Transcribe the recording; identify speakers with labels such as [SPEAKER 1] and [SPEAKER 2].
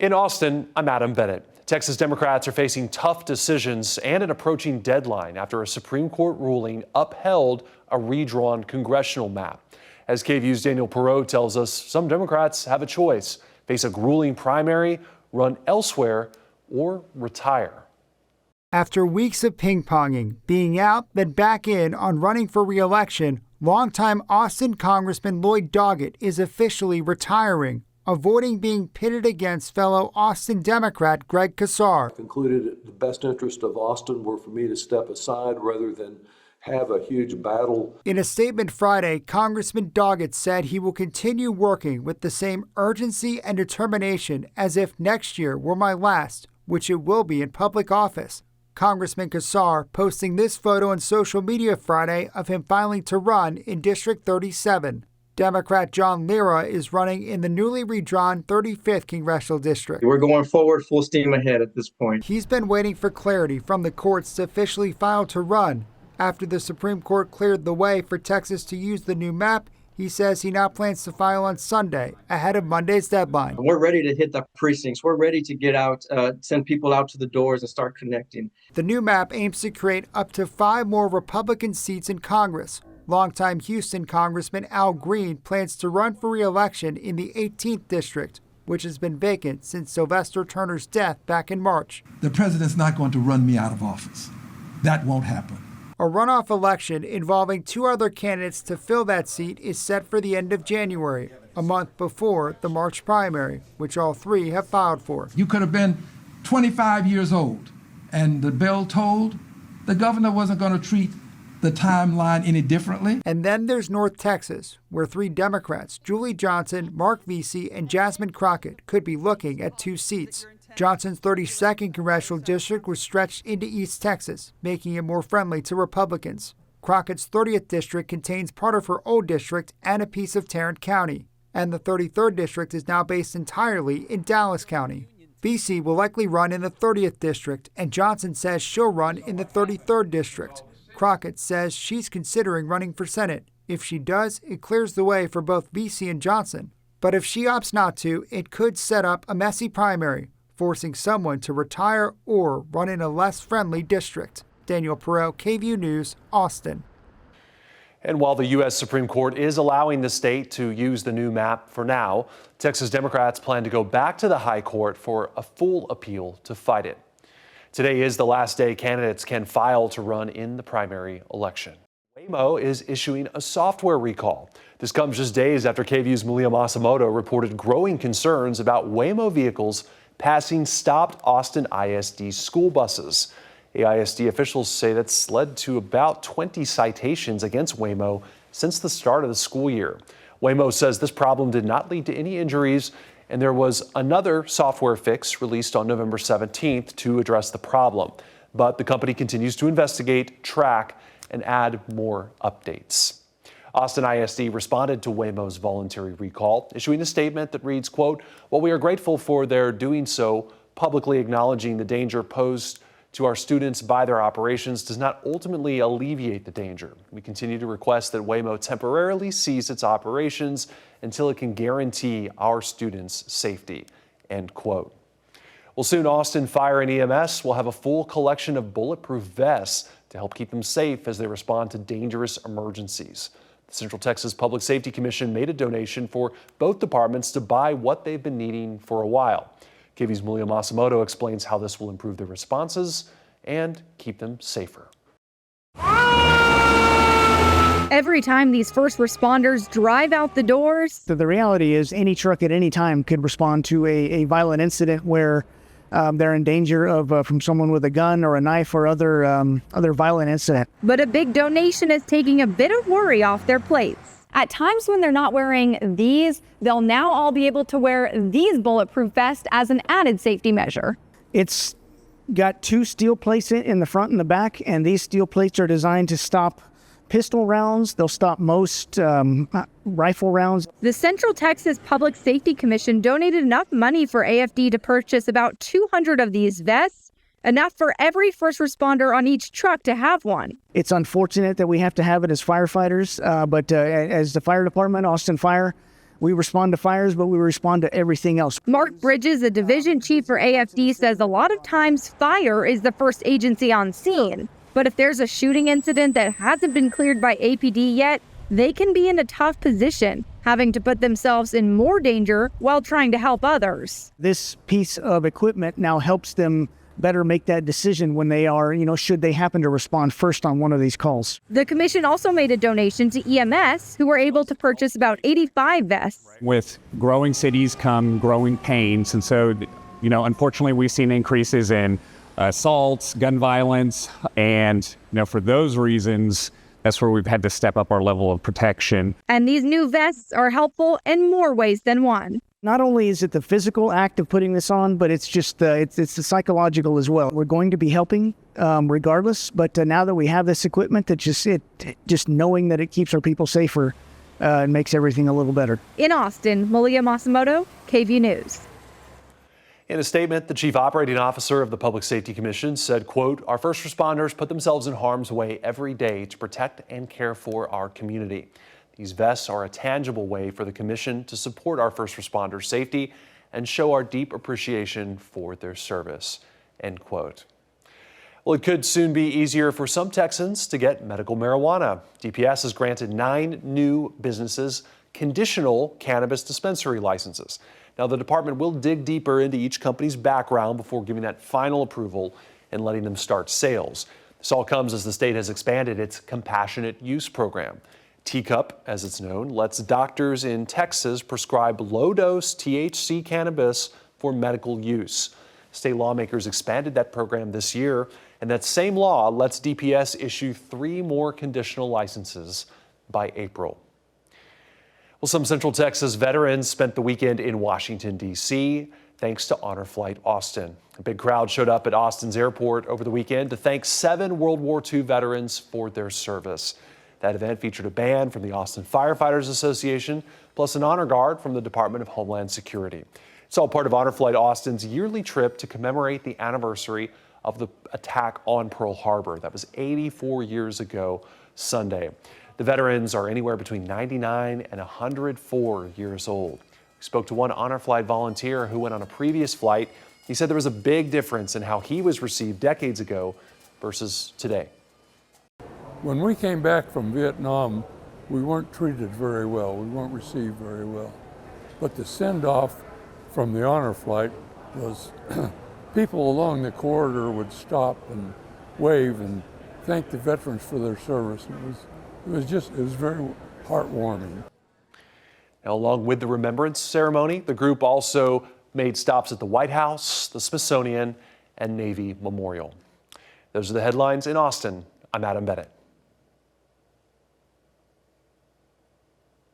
[SPEAKER 1] In Austin, I'm Adam Bennett. Texas Democrats are facing tough decisions and an approaching deadline after a Supreme Court ruling upheld a redrawn congressional map. As KVUE's Daniel Perot tells us, some Democrats have a choice: face a grueling primary, run elsewhere, or retire.
[SPEAKER 2] After weeks of ping-ponging, being out, then back in on running for re-election, longtime Austin Congressman Lloyd Doggett is officially retiring, avoiding being pitted against fellow Austin Democrat Greg Casar.
[SPEAKER 3] I concluded the best interest of Austin were for me to step aside rather than have a huge battle.
[SPEAKER 2] In a statement Friday, Congressman Doggett said he will continue working with the same urgency and determination as if next year were my last, which it will be in public office. Congressman Casar posting this photo on social media Friday of him filing to run in District 37. Democrat John Lira is running in the newly redrawn 35th Congressional District.
[SPEAKER 4] We're going forward full steam ahead at this point.
[SPEAKER 2] He's been waiting for clarity from the courts to officially file to run. After the Supreme Court cleared the way for Texas to use the new map, he says he now plans to file on Sunday, ahead of Monday's deadline.
[SPEAKER 4] We're ready to hit the precincts. We're ready to get out, send people out to the doors and start connecting.
[SPEAKER 2] The new map aims to create up to 5 more Republican seats in Congress. Longtime Houston Congressman Al Green plans to run for re-election in the 18th District, which has been vacant since Sylvester Turner's death back in March.
[SPEAKER 5] The president's not going to run me out of office. That won't happen.
[SPEAKER 2] A runoff election involving 2 other candidates to fill that seat is set for the end of January, a month before the March primary, which all 3 have filed for.
[SPEAKER 5] You could have been 25 years old, and the bell tolled. The governor wasn't going to treat the timeline any differently.
[SPEAKER 2] And then there's North Texas, where 3 Democrats, Julie Johnson, Mark Vesey, and Jasmine Crockett, could be looking at 2 seats. Johnson's 32nd congressional district was stretched into East Texas, making it more friendly to Republicans. Crockett's 30th district contains part of her old district and a piece of Tarrant County. And the 33rd district is now based entirely in Dallas County. Vesey will likely run in the 30th district, and Johnson says she'll run in the 33rd district. Crockett says she's considering running for Senate. If she does, it clears the way for both Vesey and Johnson. But if she opts not to, it could set up a messy primary, forcing someone to retire or run in a less friendly district. Daniel Perot, KVUE News, Austin.
[SPEAKER 1] And while the U.S. Supreme Court is allowing the state to use the new map for now, Texas Democrats plan to go back to the high court for a full appeal to fight it. Today is the last day candidates can file to run in the primary election. Waymo is issuing a software recall. This comes just days after KVUE's Malia Masamoto reported growing concerns about Waymo vehicles passing stopped Austin ISD school buses. AISD officials say that's led to about 20 citations against Waymo since the start of the school year. Waymo says this problem did not lead to any injuries, and there was another software fix released on November 17th to address the problem. But the company continues to investigate, track, and add more updates. Austin ISD responded to Waymo's voluntary recall, issuing a statement that reads, quote, "While we are grateful for their doing so, publicly acknowledging the danger posed to our students by their operations does not ultimately alleviate the danger. We continue to request that Waymo temporarily cease its operations until it can guarantee our students' safety," end quote. Well, soon Austin Fire and EMS will have a full collection of bulletproof vests to help keep them safe as they respond to dangerous emergencies. The Central Texas Public Safety Commission made a donation for both departments to buy what they've been needing for a while. KVUE's Malia Masamoto explains how this will improve their responses and keep them safer.
[SPEAKER 6] Every time these first responders drive out the doors,
[SPEAKER 7] the reality is any truck at any time could respond to a violent incident where they're in danger of from someone with a gun or a knife or other violent incident.
[SPEAKER 6] But a big donation is taking a bit of worry off their plates. At times when they're not wearing these, they'll now all be able to wear these bulletproof vests as an added safety measure.
[SPEAKER 7] It's got 2 steel plates in the front and the back, and these steel plates are designed to stop pistol rounds. They'll stop most rifle rounds.
[SPEAKER 6] The Central Texas Public Safety Commission donated enough money for AFD to purchase about 200 of these vests, enough for every first responder on each truck to have one.
[SPEAKER 7] It's unfortunate that we have to have it as firefighters, but as the fire department, Austin Fire, We respond to fires, but we respond to everything else.
[SPEAKER 6] Mark Bridges, a division chief for AFD, says a lot of times fire is the first agency on scene. But if there's a shooting incident that hasn't been cleared by APD yet, they can be in a tough position, having to put themselves in more danger while trying to help others.
[SPEAKER 7] This piece of equipment now helps them better make that decision when they are, should they happen to respond first on one of these calls.
[SPEAKER 6] The commission also made a donation to EMS, who were able to purchase about 85 vests.
[SPEAKER 8] With growing cities come growing pains, and so, unfortunately we've seen increases in assaults, gun violence, and, for those reasons, that's where we've had to step up our level of protection.
[SPEAKER 6] And these new vests are helpful in more ways than one.
[SPEAKER 7] Not only is it the physical act of putting this on, but it's just it's the psychological as well. We're going to be helping regardless, but now that we have this equipment, that just knowing that it keeps our people safer, it makes everything a little better.
[SPEAKER 6] In Austin, Malia Masamoto, KVUE News.
[SPEAKER 1] In a statement, the chief operating officer of the Public Safety Commission said, quote, "Our first responders put themselves in harm's way every day to protect and care for our community. These vests are a tangible way for the commission to support our first responders' safety and show our deep appreciation for their service," end quote. Well, it could soon be easier for some Texans to get medical marijuana. DPS has granted 9 new businesses conditional cannabis dispensary licenses. Now, the department will dig deeper into each company's background before giving that final approval and letting them start sales. This all comes as the state has expanded its compassionate use program. Teacup, as it's known, lets doctors in Texas prescribe low-dose THC cannabis for medical use. State lawmakers expanded that program this year, and that same law lets DPS issue 3 more conditional licenses by April. Well, some Central Texas veterans spent the weekend in Washington, D.C., thanks to Honor Flight Austin. A big crowd showed up at Austin's airport over the weekend to thank 7 World War II veterans for their service. That event featured a band from the Austin Firefighters Association, plus an honor guard from the Department of Homeland Security. It's all part of Honor Flight Austin's yearly trip to commemorate the anniversary of the attack on Pearl Harbor. That was 84 years ago Sunday. The veterans are anywhere between 99 and 104 years old. We spoke to one Honor Flight volunteer who went on a previous flight. He said there was a big difference in how he was received decades ago versus today.
[SPEAKER 9] When we came back from Vietnam, we weren't treated very well. We weren't received very well. But the send-off from the Honor Flight was people along the corridor would stop and wave and thank the veterans for their service. It was very heartwarming.
[SPEAKER 1] Now, along with the remembrance ceremony, the group also made stops at the White House, the Smithsonian, and Navy Memorial. Those are the headlines in Austin. I'm Adam Bennett.